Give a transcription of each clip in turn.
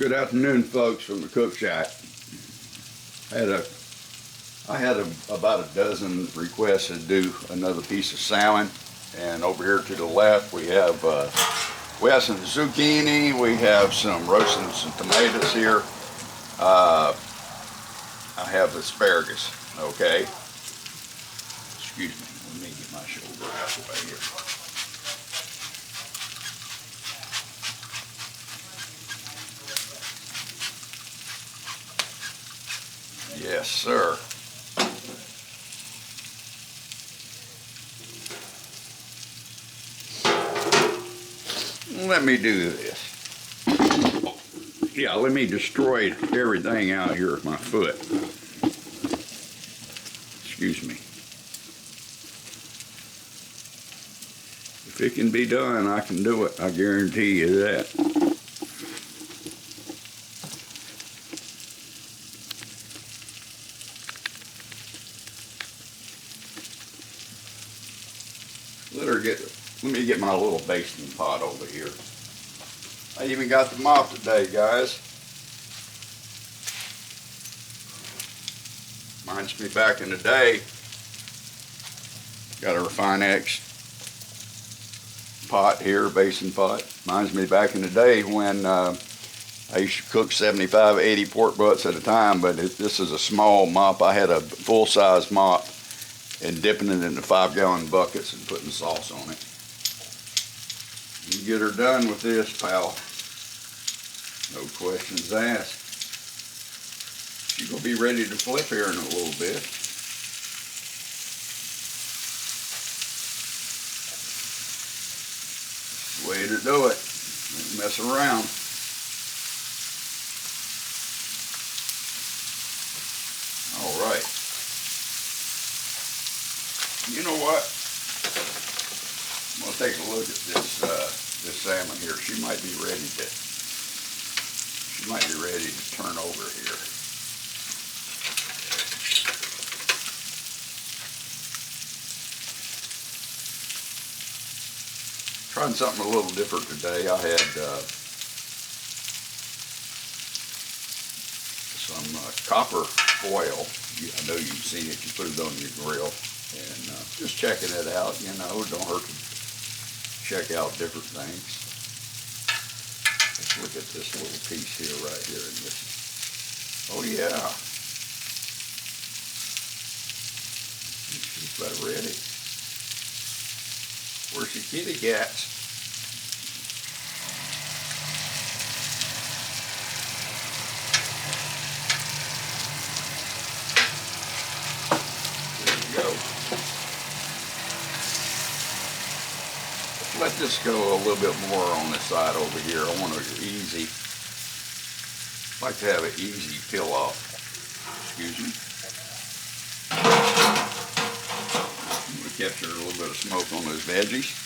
Good afternoon, folks, from the cook shack. I had about a dozen requests to do another piece of salmon, and over here to the left we have some zucchini, we have roasting some tomatoes here. I have asparagus. Okay. Excuse me. Let me get my shoulder out of the way here. Yes, sir. Let me do this. Yeah, let me destroy everything out here at my foot. Excuse me. If it can be done, I can do it. I guarantee you that. Let me get my little basting pot over here. I even got the mop today, guys. Reminds me back in the day, got a Refinex pot here, basin pot. Reminds me back in the day when I used to cook 75, 80 pork butts at a time, but this is a small mop. I had a full-size mop and dipping it into 5-gallon buckets and putting sauce on it. You get her done with this, pal. No questions asked. She's going to be ready to flip here in a little bit. That's the way to do it. Don't mess around. All right. You know what? I'm going to take a look at this salmon here. She might be ready to turn over here. Trying something a little different today. I had some copper foil. I know you've seen it. You put it on your grill. And just checking it out, you know, don't hurt to check out different things. Let's look at this little piece here, right here in this. Oh yeah. She's about ready. Where's your kitty cats? There you go. Let this go a little bit more on this side over here. I want it easy. I like to have an easy peel off. Excuse me. I'm going to capture a little bit of smoke on those veggies.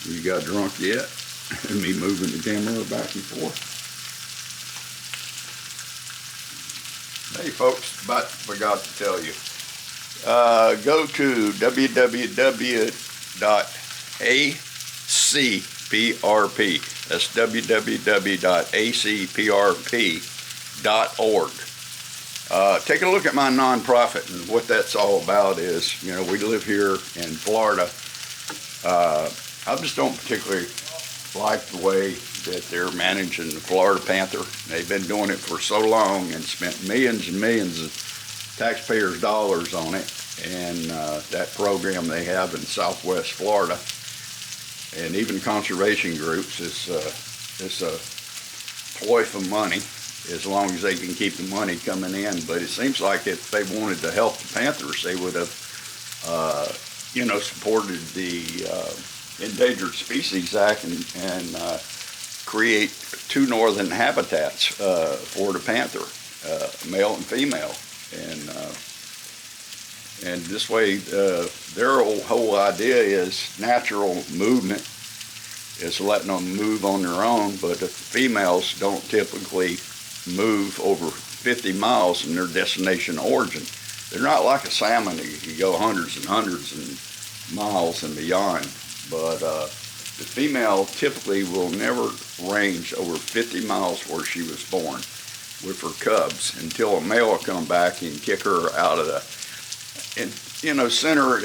You got drunk yet? Me moving the camera back and forth. Hey folks, forgot to tell you. Go to www.acprp. That's www.acprp.org. Take a look at my nonprofit, and what that's all about is, you know, we live here in Florida. I just don't particularly like the way that they're managing the Florida Panther. They've been doing it for so long and spent millions and millions of taxpayers' dollars on it. And that program they have in Southwest Florida, and even conservation groups, it's a ploy for money, as long as they can keep the money coming in. But it seems like if they wanted to help the Panthers, they would have, you know, supported the Endangered Species Act and create 2 northern habitats for the panther, male and female, and this way their whole idea is natural movement is letting them move on their own, but the females don't typically move over 50 miles in their destination origin. They're not like a salmon. You go hundreds and hundreds and miles and beyond, but the female typically will never range over 50 miles where she was born with her cubs until a male will come back and kick her out of the, and send her,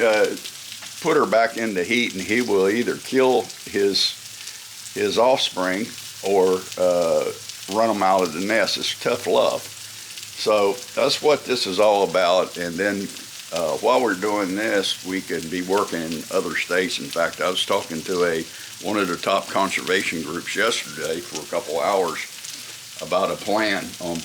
put her back into heat, and he will either kill his offspring or run them out of the nest. It's tough love. So that's what this is all about. And then while we're doing this, we can be working in other states. In fact, I was talking to one of the top conservation groups yesterday for a couple hours about a plan on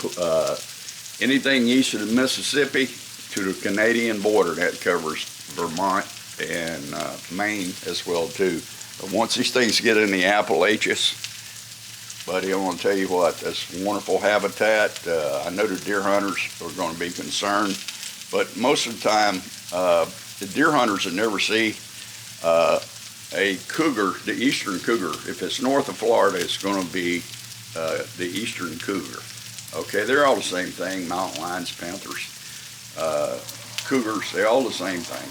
anything east of the Mississippi to the Canadian border. That covers Vermont and Maine as well too. But once these things get in the Appalachians, buddy, I want to tell you what, that's wonderful habitat. I know the deer hunters are going to be concerned, but most of the time, the deer hunters that never see a cougar, the eastern cougar. If it's north of Florida, it's going to be the eastern cougar. Okay, they're all the same thing. Mountain lions, panthers, cougars, they're all the same thing.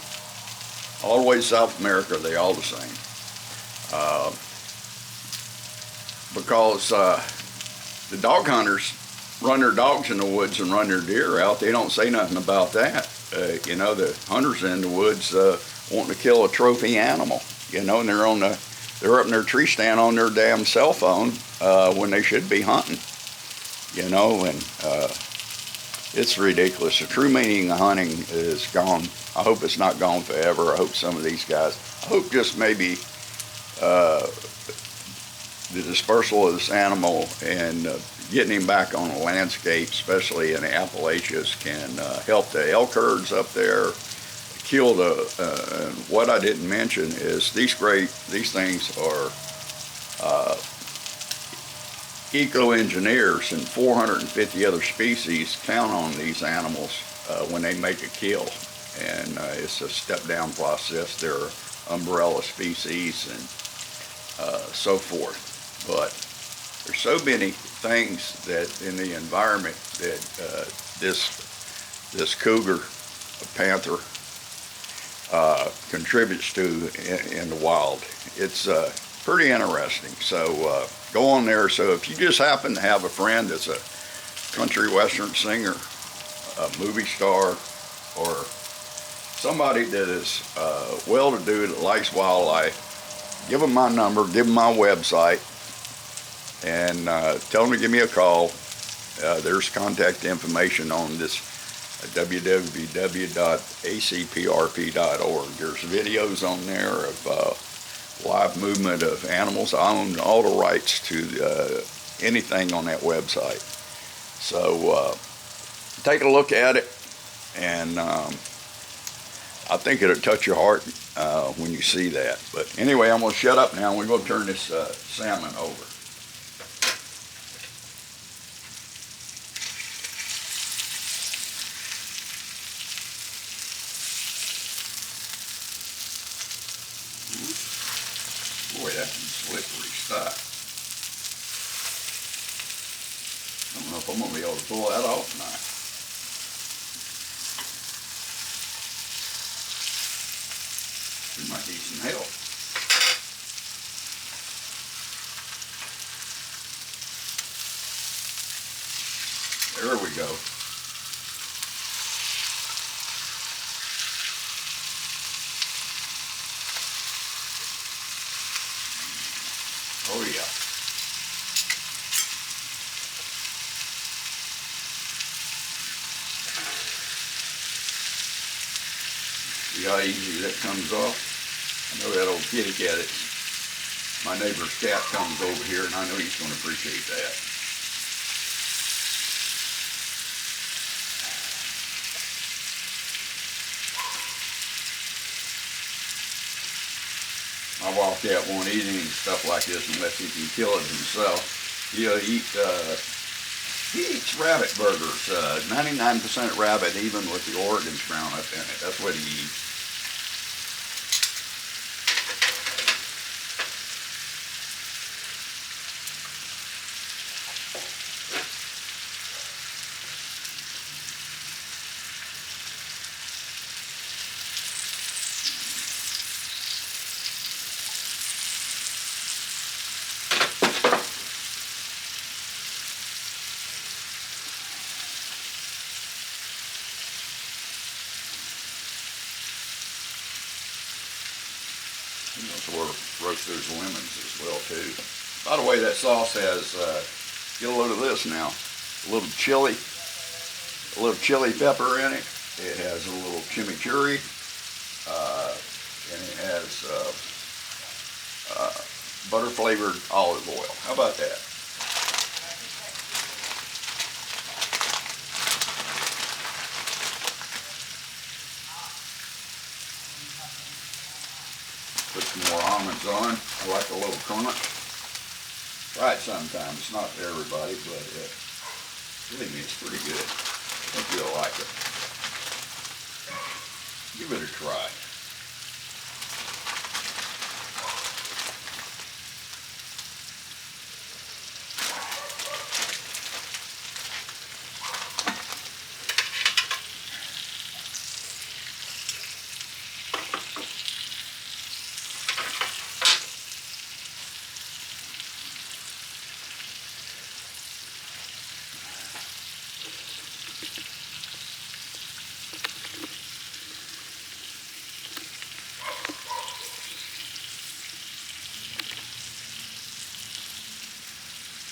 All the way to South America, they all the same. Because the dog hunters run their dogs in the woods and run their deer out. They don't say nothing about that. The hunters in the woods wanting to kill a trophy animal, and they're up in their tree stand on their damn cell phone when they should be hunting, and it's ridiculous. The true meaning of hunting is gone. I hope it's not gone forever. I hope some of these guys, I hope just maybe the dispersal of this animal and getting him back on the landscape, especially in the Appalachians, can help the elk herds up there, kill and what I didn't mention is these things are eco-engineers, and 450 other species count on these animals when they make a kill, and it's a step-down process. They're umbrella species and so forth. But there's so many things that in the environment that this cougar, a panther, contributes to in the wild. It's pretty interesting. So go on there. So if you just happen to have a friend that's a country western singer, a movie star, or somebody that is well-to-do that likes wildlife, give them my number, give them my website, and tell them to give me a call. There's contact information on this www.acprp.org. There's videos on there of live movement of animals. I own all the rights to anything on that website. So take a look at it, and I think it'll touch your heart when you see that. But anyway, I'm going to shut up now, and we're going to turn this salmon over. Boy, that's some slippery stuff. I don't know if I'm going to be able to pull that off tonight. We might need some help. There we go. Oh yeah. See how easy that comes off? I know that old kitty cat, my neighbor's cat comes over here, and I know he's going to appreciate that. My wildcat won't eat any stuff like this unless he can kill it himself. He eats rabbit burgers, 99% rabbit, even with the organs ground up in it. That's what he eats. So we'll roast those lemons as well too. By the way, that sauce has, get a load of this now, a little chili pepper in it. It has a little chimichurri, and it has butter flavored olive oil. How about that? Put some more almonds on. I like a little crunch. Try it sometime. It's not for everybody, but believe me, it's pretty good. I think you'll like it. Give it a try.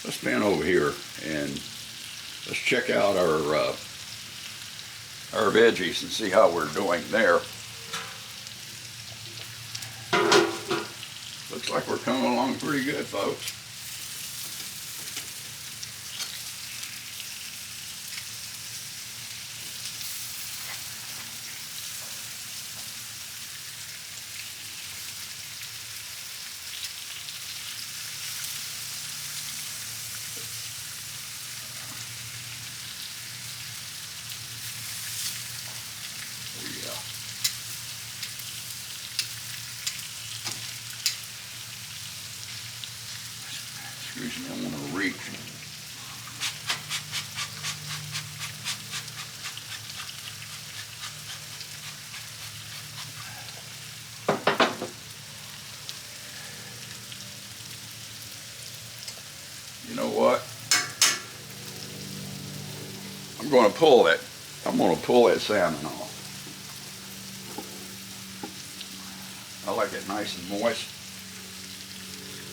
Let's pan over here and let's check out our veggies and see how we're doing there. Looks like we're coming along pretty good, folks. Excuse me, I want to reach. You know what? I'm going to pull that. I'm going to pull that salmon off. I like it nice and moist.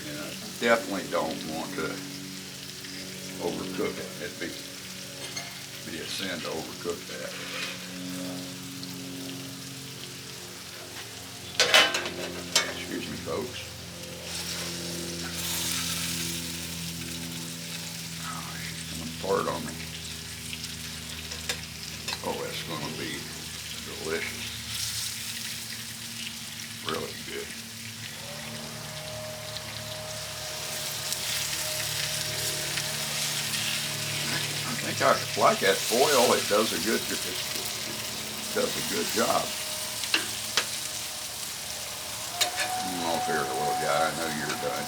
And I definitely don't want to overcook it. It'd be a sin to overcook that. Excuse me, folks. Oh, she's coming apart on me. Oh, that's going to be delicious. Really good. I think I like that foil. It does a good job. I'm off here, little guy. I know you're done.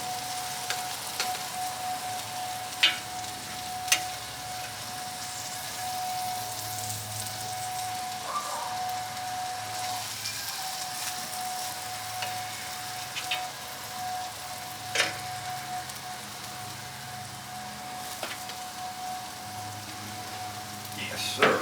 Yes, sir.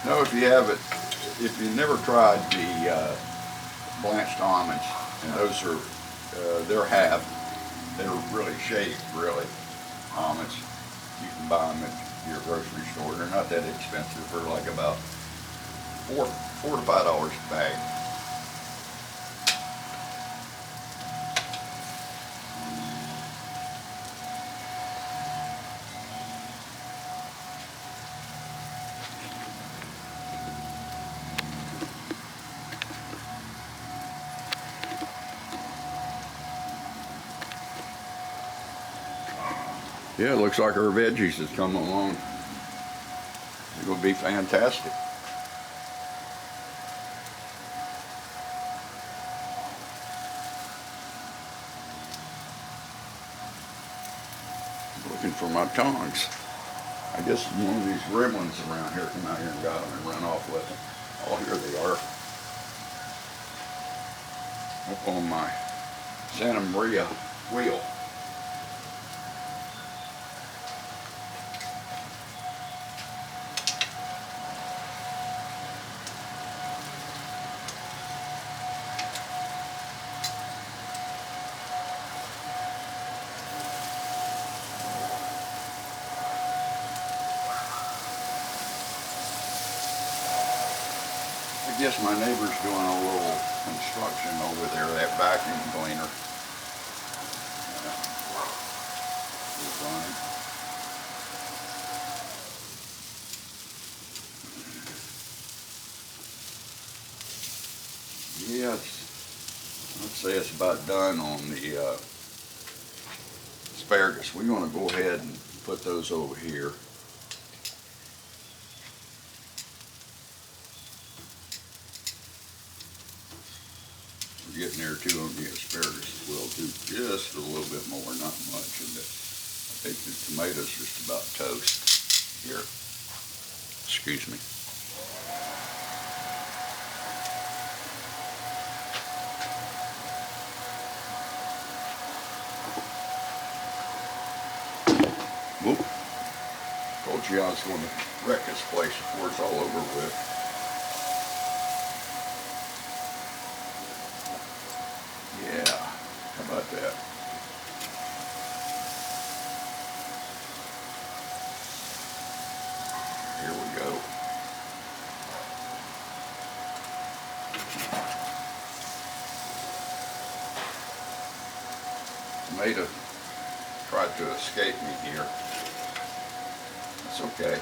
Now, if you never tried the blanched almonds, and those are, they're really shaped, really, almonds. You can buy them at your grocery store. They're not that expensive. They're like about $4 to $5 a bag. Yeah, it looks like our veggies has come along. It will be fantastic. Looking for my tongs. I guess one of these gremlins around here come out here and got them and run off with them. Oh, here they are. Up on my Santa Maria wheel. I guess my neighbor's doing a little construction over there, that vacuum cleaner. Yeah, let's say it's about done on the asparagus. We're going to go ahead and put those over here. Getting there too on the asparagus as well too, just a little bit more, not much. And I think the tomatoes just about toast here. Excuse me. Whoop. Told you I was going to wreck this place before it's all over with. Yeah, how about that? Here we go. Tomato tried to escape me here. That's okay.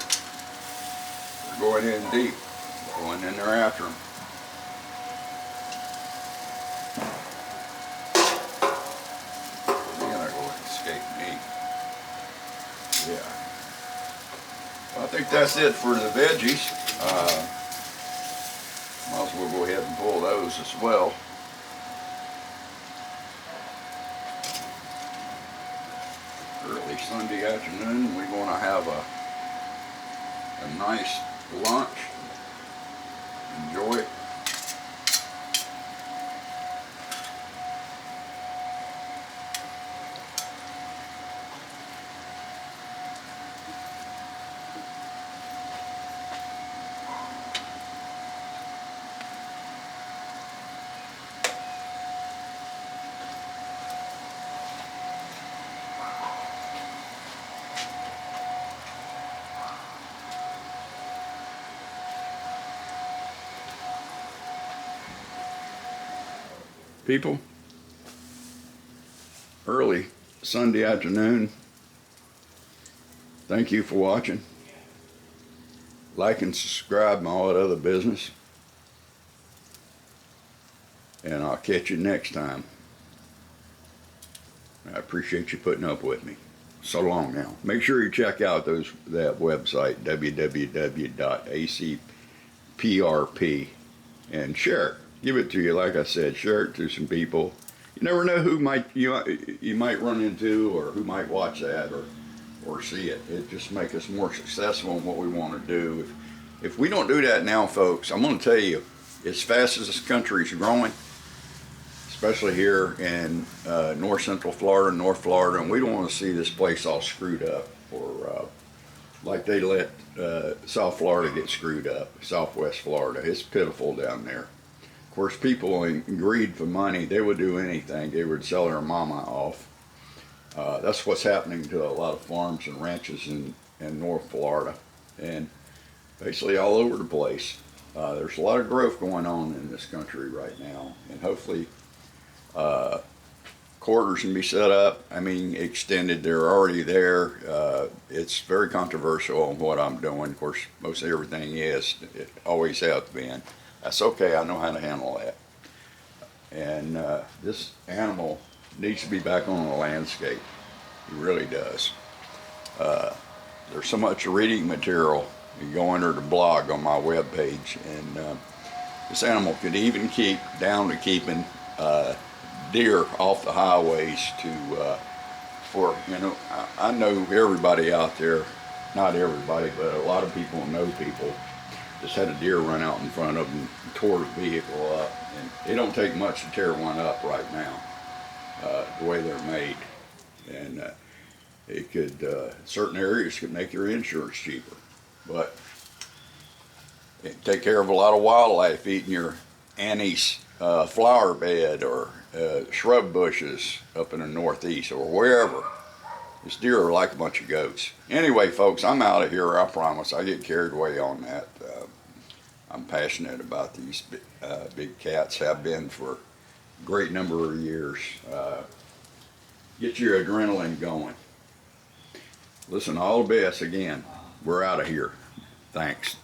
They're going in deep. Going in there after them. Yeah. Well, I think that's it for the veggies. Might as well go ahead and pull those as well. Early Sunday afternoon, we're going to have a nice lunch. Enjoy it. People, early Sunday afternoon, thank you for watching. Like and subscribe and all that other business. And I'll catch you next time. I appreciate you putting up with me. So long now. Make sure you check out that website, www.acprp, and share it. Give it to you, like I said, share it to some people. You never know who you might run into, or who might watch that or see it. It just makes us more successful in what we want to do. If we don't do that now, folks, I'm going to tell you, as fast as this country is growing, especially here in north central Florida and North Florida, and we don't want to see this place all screwed up, or like they let South Florida get screwed up, Southwest Florida. It's pitiful down there. Of course, people in greed for money, they would do anything. They would sell their mama off. That's what's happening to a lot of farms and ranches in North Florida, and basically all over the place. There's a lot of growth going on in this country right now, and hopefully corridors can be set up. I mean, extended. They're already there. It's very controversial on what I'm doing. Of course, most everything is. It always has been. That's okay. I know how to handle that. And this animal needs to be back on the landscape. He really does. There's so much reading material. You go under the blog on my webpage, and this animal could even keep down to keeping deer off the highways to for, you know, I know everybody out there, not everybody, but a lot of people know people, just had a deer run out in front of them, tore the vehicle up, and it don't take much to tear one up right now, the way they're made. And it could, certain areas could make your insurance cheaper, but it can take care of a lot of wildlife eating your anise flower bed or shrub bushes up in the northeast or wherever. This deer are like a bunch of goats. Anyway, folks, I'm out of here, I promise. I get carried away on that. I'm passionate about these big cats, have been for a great number of years. Get your adrenaline going. Listen, all the best again. We're out of here. Thanks.